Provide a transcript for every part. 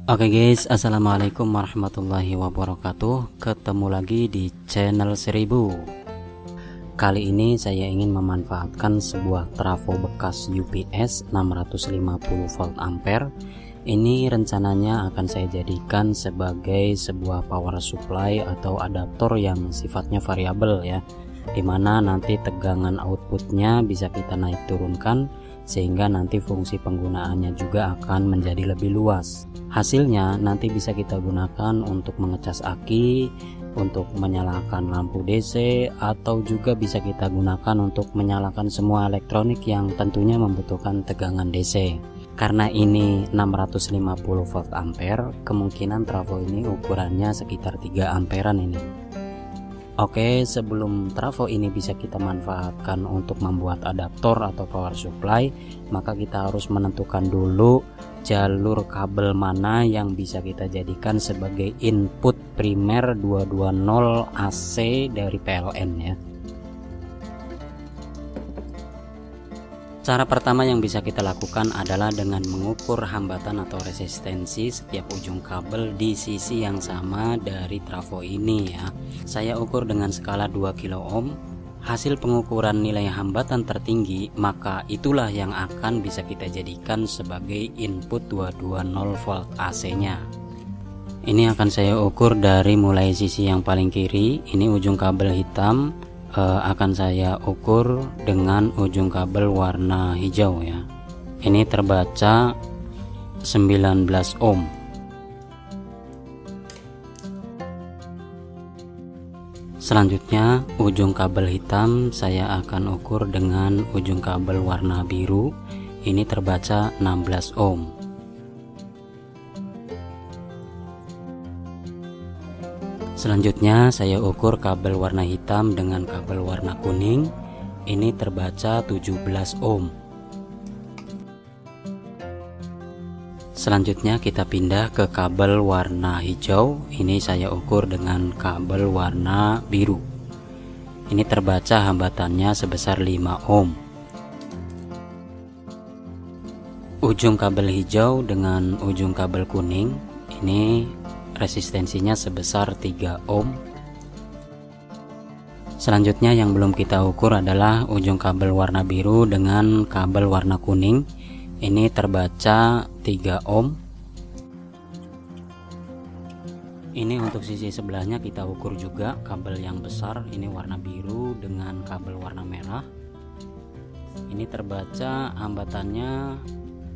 Oke guys, assalamualaikum warahmatullahi wabarakatuh. Ketemu lagi di channel 1000. Kali ini saya ingin memanfaatkan sebuah trafo bekas UPS 650 volt ampere. Ini rencananya akan saya jadikan sebagai sebuah power supply atau adaptor yang sifatnya variabel ya, dimana nanti tegangan outputnya bisa kita naik turunkan, sehingga nanti fungsi penggunaannya juga akan menjadi lebih luas. Hasilnya nanti bisa kita gunakan untuk mengecas aki, untuk menyalakan lampu DC, atau juga bisa kita gunakan untuk menyalakan semua elektronik yang tentunya membutuhkan tegangan DC. Karena ini 650 volt ampere, kemungkinan trafo ini ukurannya sekitar 3 amperan ini. Oke, sebelum trafo ini bisa kita manfaatkan untuk membuat adaptor atau power supply, maka kita harus menentukan dulu jalur kabel mana yang bisa kita jadikan sebagai input primer 220 AC dari PLN ya. Cara pertama yang bisa kita lakukan adalah dengan mengukur hambatan atau resistensi setiap ujung kabel di sisi yang sama dari trafo ini ya. Saya ukur dengan skala 2 kilo ohm. Hasil pengukuran nilai hambatan tertinggi, maka itulah yang akan bisa kita jadikan sebagai input 220 volt AC nya. Ini akan saya ukur dari mulai sisi yang paling kiri. Ini ujung kabel hitam, akan saya ukur dengan ujung kabel warna hijau ya. Ini terbaca 19 ohm. Selanjutnya ujung kabel hitam saya akan ukur dengan ujung kabel warna biru. Ini terbaca 16 ohm. Selanjutnya saya ukur kabel warna hitam dengan kabel warna kuning. Ini terbaca 17 ohm. Selanjutnya kita pindah ke kabel warna hijau. Ini saya ukur dengan kabel warna biru. Ini terbaca hambatannya sebesar 5 ohm. Ujung kabel hijau dengan ujung kabel kuning, ini resistensinya sebesar 3 ohm. Selanjutnya yang belum kita ukur adalah ujung kabel warna biru dengan kabel warna kuning. Ini terbaca 3 ohm. Ini untuk sisi sebelahnya kita ukur juga kabel yang besar. Ini warna biru dengan kabel warna merah. Ini terbaca hambatannya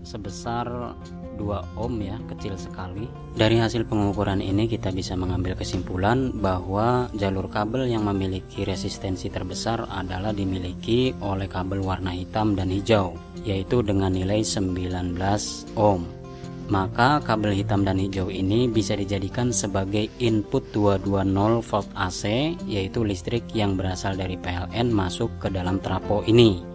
sebesar 2 ohm ya, kecil sekali. Dari hasil pengukuran ini kita bisa mengambil kesimpulan bahwa jalur kabel yang memiliki resistensi terbesar adalah dimiliki oleh kabel warna hitam dan hijau, yaitu dengan nilai 19 ohm. Maka kabel hitam dan hijau ini bisa dijadikan sebagai input 220 volt AC, yaitu listrik yang berasal dari PLN masuk ke dalam trafo ini.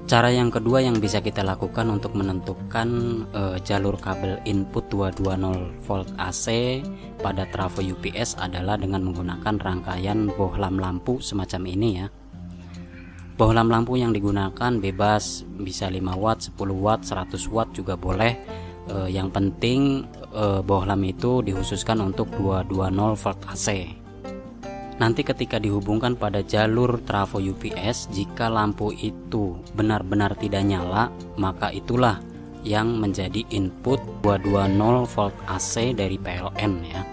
Cara yang kedua yang bisa kita lakukan untuk menentukan jalur kabel input 220 volt AC pada trafo UPS adalah dengan menggunakan rangkaian bohlam lampu semacam ini ya. Bohlam lampu yang digunakan bebas, bisa 5 watt, 10 watt, 100 watt juga boleh. Yang penting bohlam itu dikhususkan untuk 220 volt AC. Nanti ketika dihubungkan pada jalur trafo UPS, jika lampu itu benar-benar tidak nyala, maka itulah yang menjadi input 220 volt AC dari PLN ya.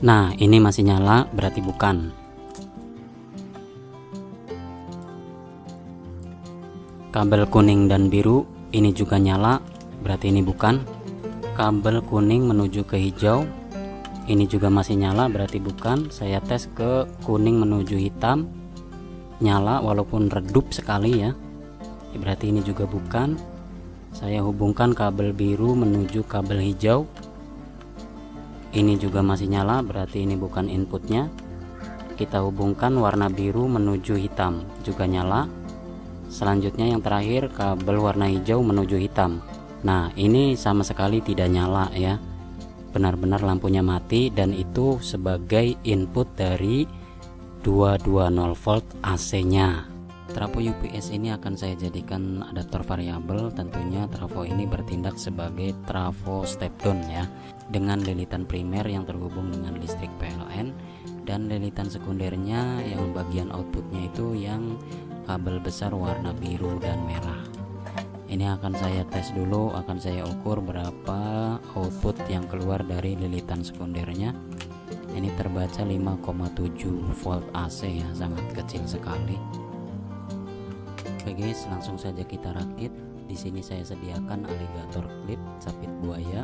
Nah, ini masih nyala, berarti bukan. Kabel kuning dan biru ini juga nyala, berarti ini bukan. Kabel kuning menuju ke hijau, ini juga masih nyala, berarti bukan. Saya tes ke kuning menuju hitam, nyala walaupun redup sekali ya, berarti ini juga bukan. Saya hubungkan kabel biru menuju kabel hijau, ini juga masih nyala, berarti ini bukan inputnya. Kita hubungkan warna biru menuju hitam, juga nyala. Selanjutnya yang terakhir kabel warna hijau menuju hitam. Nah, ini sama sekali tidak nyala ya. benar-benar lampunya mati, dan itu sebagai input dari 220 volt AC nya. Trafo UPS ini akan saya jadikan adaptor variabel. Tentunya trafo ini bertindak sebagai trafo step down ya, dengan lilitan primer yang terhubung dengan listrik PLN dan lilitan sekundernya yang bagian outputnya itu yang kabel besar warna biru dan merah. Ini akan saya tes dulu, akan saya ukur berapa output yang keluar dari lilitan sekundernya. Ini terbaca 5,7 volt AC ya, sangat kecil sekali. Oke guys, langsung saja kita rakit. Di sini saya sediakan aligator clip capit buaya.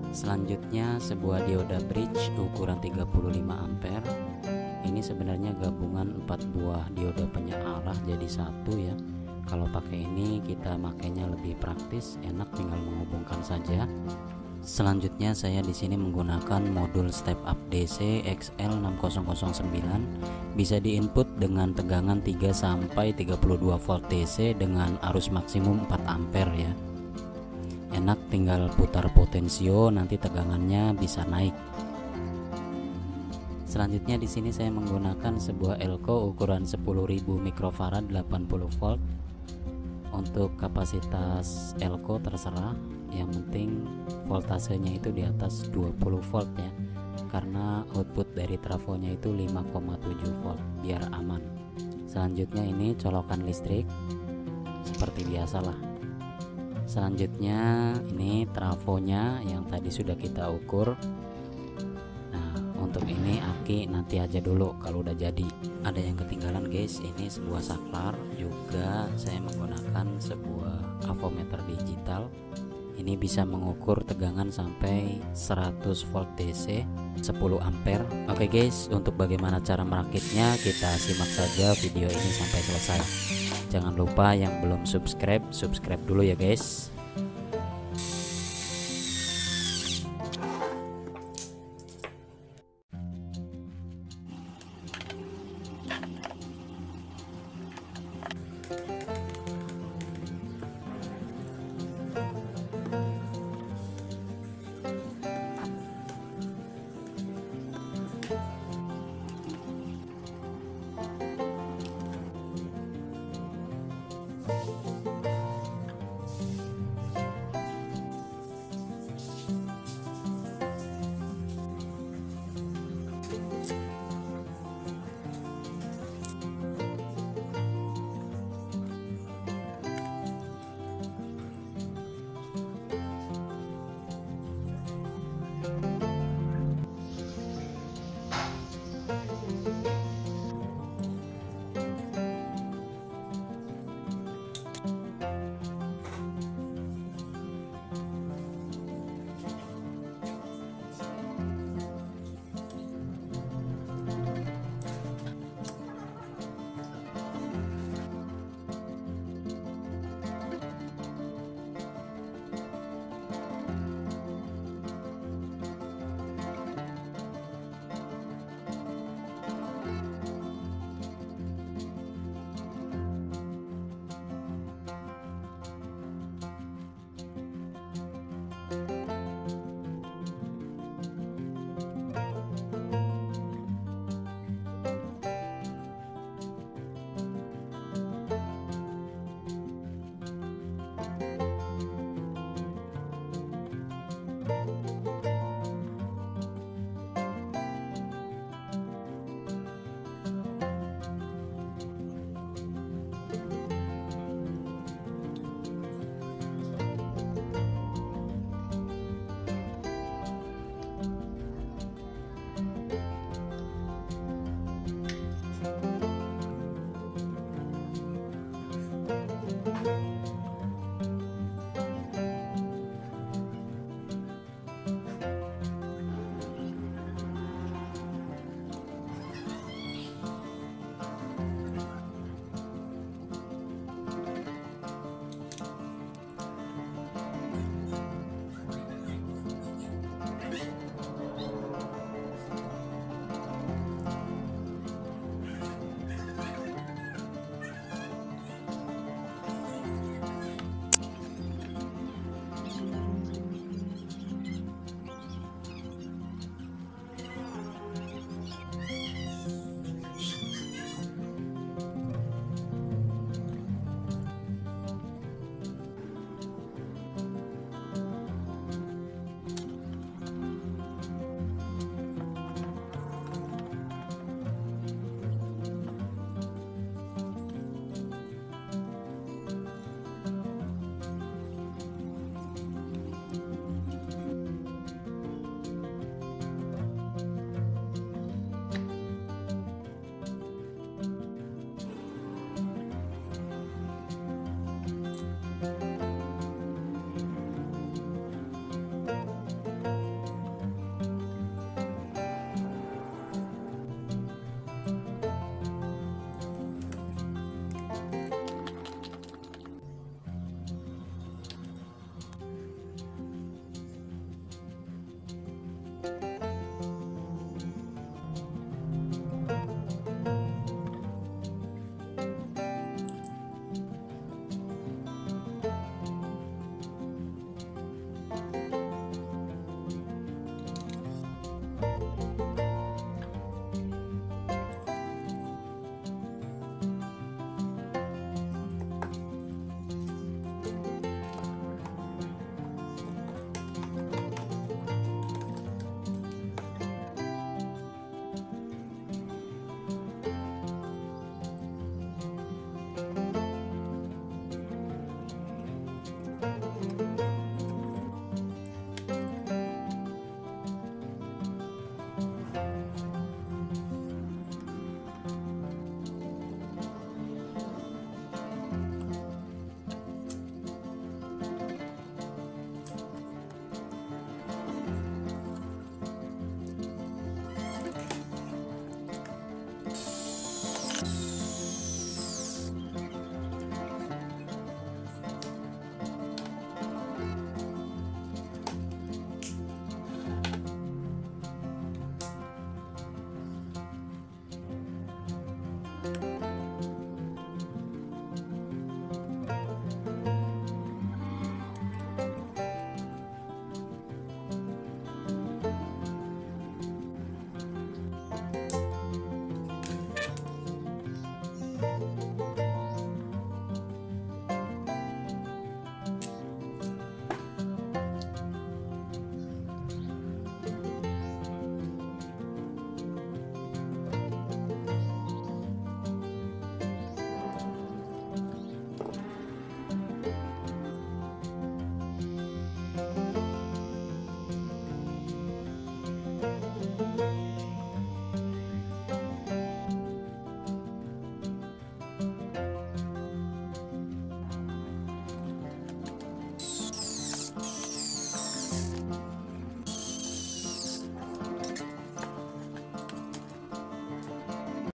Selanjutnya sebuah dioda bridge ukuran 35 ampere. Ini sebenarnya gabungan 4 buah dioda penyarah jadi satu ya. Kalau pakai ini kita makainya lebih praktis, enak, tinggal menghubungkan saja. Selanjutnya saya di sini menggunakan modul step up DC XL6009, bisa diinput dengan tegangan 3 sampai 32 volt DC dengan arus maksimum 4 ampere ya. Enak, tinggal putar potensio, nanti tegangannya bisa naik. Selanjutnya di sini saya menggunakan sebuah elko ukuran 10.000 mikrofarad 80 volt. Untuk kapasitas elko terserah, yang penting voltasenya itu di atas 20 volt ya, karena output dari trafonya itu 5,7 volt biar aman. Selanjutnya ini colokan listrik seperti biasalah. Selanjutnya ini trafonya yang tadi sudah kita ukur. Nah, untuk ini aki nanti aja dulu kalau udah jadi. Ada yang ketinggalan guys, ini sebuah saklar, juga saya menggunakan sebuah avometer digital. Ini bisa mengukur tegangan sampai 100 volt DC 10 ampere. Oke guys, untuk bagaimana cara merakitnya kita simak saja video ini sampai selesai. Jangan lupa yang belum subscribe dulu ya guys.